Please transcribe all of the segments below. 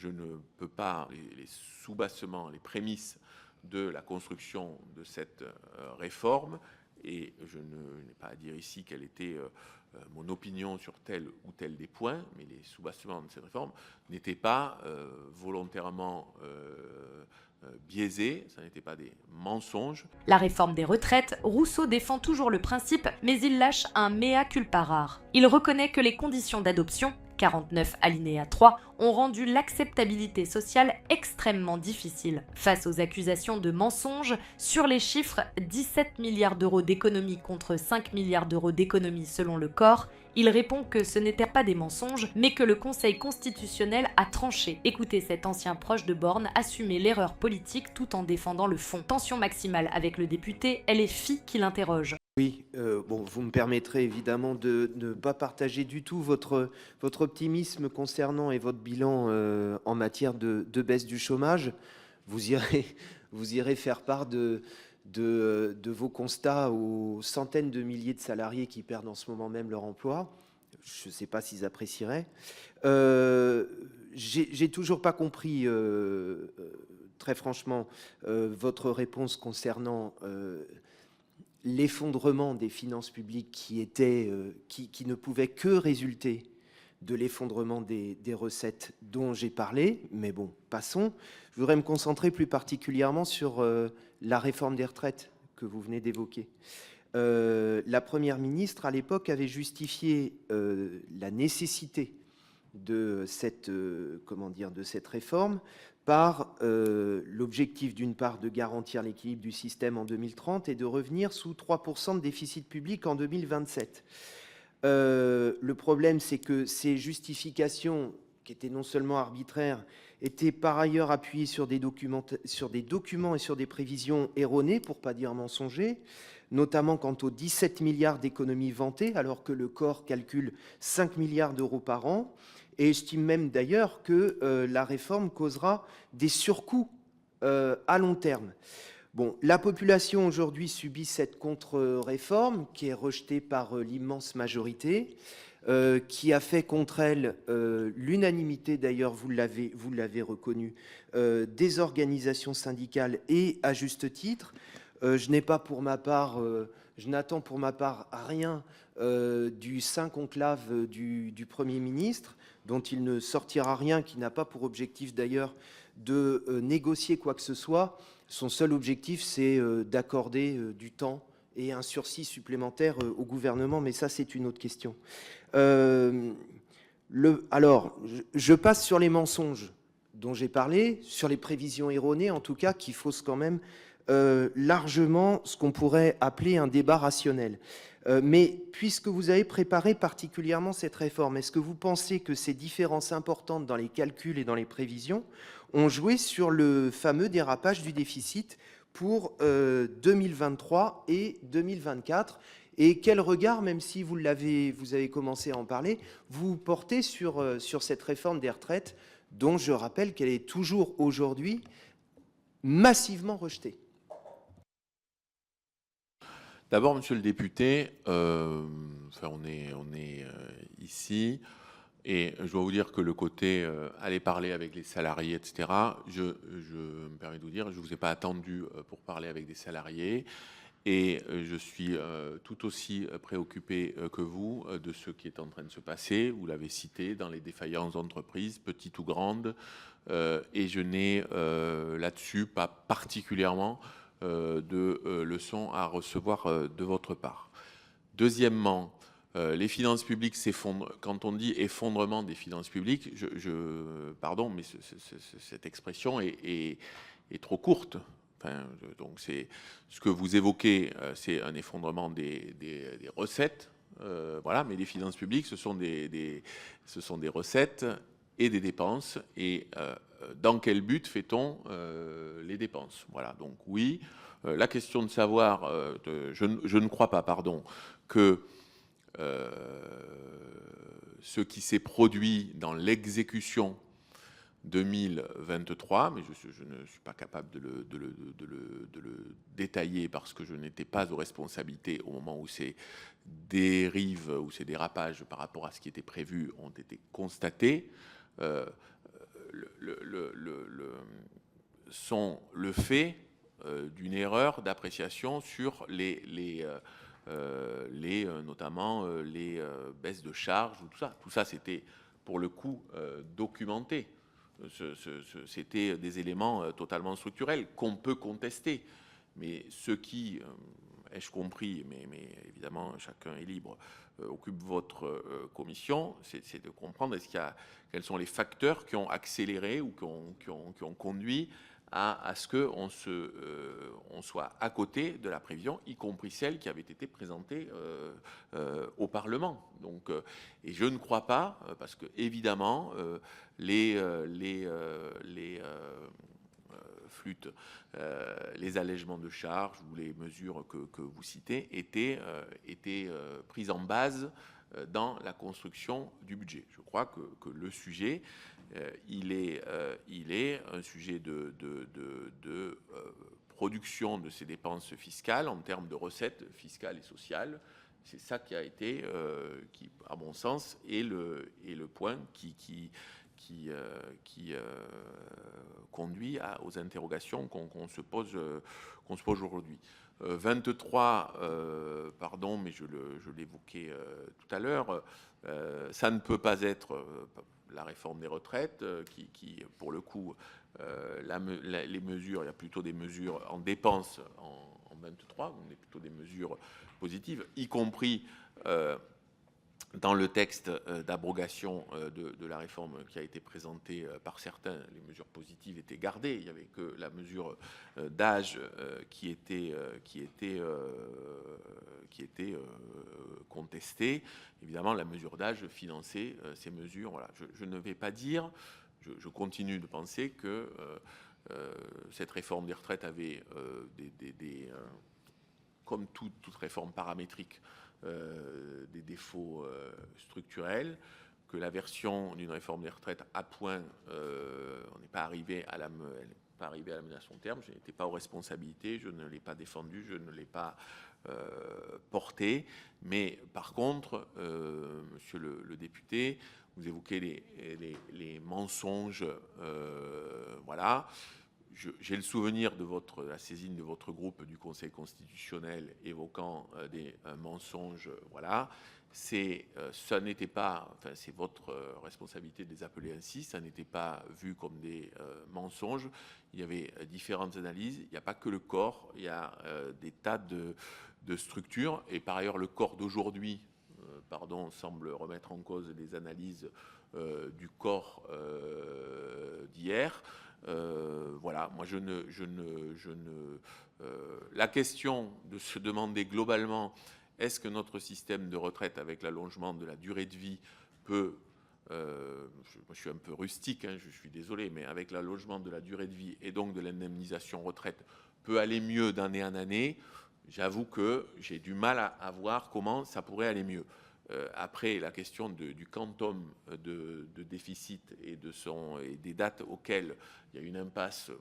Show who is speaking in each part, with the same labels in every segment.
Speaker 1: je ne peux pas, les sous-bassements, les prémices de la construction de cette réforme, et je n'ai pas à dire ici quelle était mon opinion sur tel ou tel des points, mais les sous-bassements de cette réforme n'étaient pas volontairement biaisés, ça n'était pas des mensonges.
Speaker 2: La réforme des retraites, Rousseau défend toujours le principe, mais il lâche un mea culpa rare. Il reconnaît que les conditions d'adoption, 49 alinéa 3, ont rendu l'acceptabilité sociale extrêmement difficile. Face aux accusations de mensonges, sur les chiffres, 17 milliards d'euros d'économies contre 5 milliards d'euros d'économies selon le corps, il répond que ce n'étaient pas des mensonges, mais que le Conseil constitutionnel a tranché. Écoutez cet ancien proche de Borne assumer l'erreur politique tout en défendant le fond. Tension maximale avec le député, elle est Fi qui l'interroge.
Speaker 3: Oui, bon, vous me permettrez évidemment de ne pas partager du tout votre optimisme concernant et votre bilan en matière de baisse du chômage. Vous irez faire part de vos constats aux centaines de milliers de salariés qui perdent en ce moment même leur emploi. Je ne sais pas s'ils apprécieraient. J'ai toujours pas compris, très franchement, votre réponse concernant l'effondrement des finances publiques qui ne pouvait que résulter de l'effondrement des recettes dont j'ai parlé, mais bon, passons. Je voudrais me concentrer plus particulièrement sur la réforme des retraites que vous venez d'évoquer. La Première ministre, à l'époque, avait justifié la nécessité de cette réforme par l'objectif d'une part de garantir l'équilibre du système en 2030 et de revenir sous 3% de déficit public en 2027. Le problème, c'est que ces justifications, qui étaient non seulement arbitraires, étaient par ailleurs appuyées sur des documents et sur des prévisions erronées, pour ne pas dire mensongers, notamment quant aux 17 milliards d'économies vantées, alors que le corps calcule 5 milliards d'euros par an, et estime même d'ailleurs que la réforme causera des surcoûts à long terme. Bon, la population aujourd'hui subit cette contre-réforme qui est rejetée par l'immense majorité, qui a fait contre elle l'unanimité, d'ailleurs vous l'avez reconnu, des organisations syndicales et à juste titre. Je n'attends pour ma part rien du saint conclave du Premier ministre, dont il ne sortira rien, qui n'a pas pour objectif d'ailleurs de négocier quoi que ce soit. Son seul objectif, c'est d'accorder du temps et un sursis supplémentaire au gouvernement, mais ça, c'est une autre question. Alors, je passe sur les mensonges dont j'ai parlé, sur les prévisions erronées, en tout cas, qui faussent quand même largement ce qu'on pourrait appeler un débat rationnel. Mais puisque vous avez préparé particulièrement cette réforme, est-ce que vous pensez que ces différences importantes dans les calculs et dans les prévisions ont joué sur le fameux dérapage du déficit pour 2023 et 2024 ? Et quel regard, même si vous avez commencé à en parler, vous portez sur cette réforme des retraites, dont je rappelle qu'elle est toujours aujourd'hui massivement rejetée ?
Speaker 1: D'abord, monsieur le député, on est ici, et je dois vous dire que le côté aller parler avec les salariés, etc., je me permets de vous dire, je ne vous ai pas attendu pour parler avec des salariés, et je suis tout aussi préoccupé que vous de ce qui est en train de se passer. Vous l'avez cité, dans les défaillances d'entreprises, petites ou grandes, et je n'ai là-dessus pas particulièrement de leçons à recevoir de votre part. Deuxièmement, les finances publiques s'effondrent. Quand on dit effondrement des finances publiques, pardon, mais cette expression est trop courte. Enfin, donc c'est ce que vous évoquez, c'est un effondrement des recettes, voilà. Mais les finances publiques, ce sont des recettes et des dépenses. Et dans quel but fait-on les dépenses? Voilà. Donc oui, la question de savoir, je ne crois pas, pardon, que ce qui s'est produit dans l'exécution 2023, mais je ne suis pas capable de le détailler parce que je n'étais pas aux responsabilités au moment où ces dérives ou ces dérapages par rapport à ce qui était prévu ont été constatés. sont le fait d'une erreur d'appréciation sur notamment les baisses de charges ou tout ça. Tout ça, c'était pour le coup documenté. C'était des éléments totalement structurels qu'on peut contester. Mais ce qui, ai-je compris, mais évidemment chacun est libre, occupe votre commission, c'est de comprendre quels sont les facteurs qui ont accéléré ou qui ont conduit à ce qu'on on soit à côté de la prévision, y compris celle qui avait été présentée au Parlement. Donc, et je ne crois pas, parce que évidemment, les flûtes, les allègements de charges ou les mesures que vous citez étaient prises en base dans la construction du budget. Je crois que le sujet, il est un sujet de production de ces dépenses fiscales en termes de recettes fiscales et sociales. C'est ça qui a été, qui, à mon sens, est le point qui conduit aux interrogations qu'on se pose aujourd'hui. 23, pardon, mais je l'évoquais tout à l'heure, ça ne peut pas être la réforme des retraites qui pour le coup, les mesures, il y a plutôt des mesures en dépenses en 23, donc plutôt des mesures positives, y compris dans le texte d'abrogation de la réforme qui a été présentée par certains, les mesures positives étaient gardées. Il n'y avait que la mesure d'âge qui était contestée. Évidemment, la mesure d'âge finançait ces mesures. Voilà. Je ne vais pas dire, je continue de penser que cette réforme des retraites avait comme toute réforme paramétrique, des défauts structurels, que la version d'une réforme des retraites à point, on n'est pas arrivé à la mener à son terme. Je n'étais pas aux responsabilités, je ne l'ai pas défendue, je ne l'ai pas portée. Mais par contre, monsieur le député, vous évoquez les mensonges, voilà. J'ai le souvenir de la saisine de votre groupe du Conseil constitutionnel évoquant des mensonges, voilà. Ça n'était pas, enfin c'est votre responsabilité de les appeler ainsi, ça n'était pas vu comme des mensonges. Il y avait différentes analyses, il n'y a pas que le corps, il y a des tas de structures, et par ailleurs le corps d'aujourd'hui, semble remettre en cause les analyses du corps d'hier. Voilà, moi la question de se demander globalement est-ce que notre système de retraite avec l'allongement de la durée de vie peut, je suis un peu rustique, hein, je suis désolé, mais avec l'allongement de la durée de vie et donc de l'indemnisation retraite peut aller mieux d'année en année, j'avoue que j'ai du mal à voir comment ça pourrait aller mieux. Après, la question du quantum de déficit et des dates auxquelles il y a une impasse,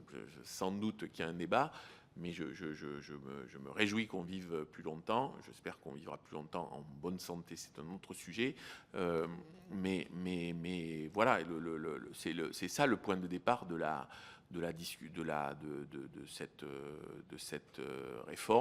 Speaker 1: sans doute qu'il y a un débat, mais je me réjouis qu'on vive plus longtemps. J'espère qu'on vivra plus longtemps en bonne santé, c'est un autre sujet. Mais voilà, c'est ça le point de départ de cette réforme.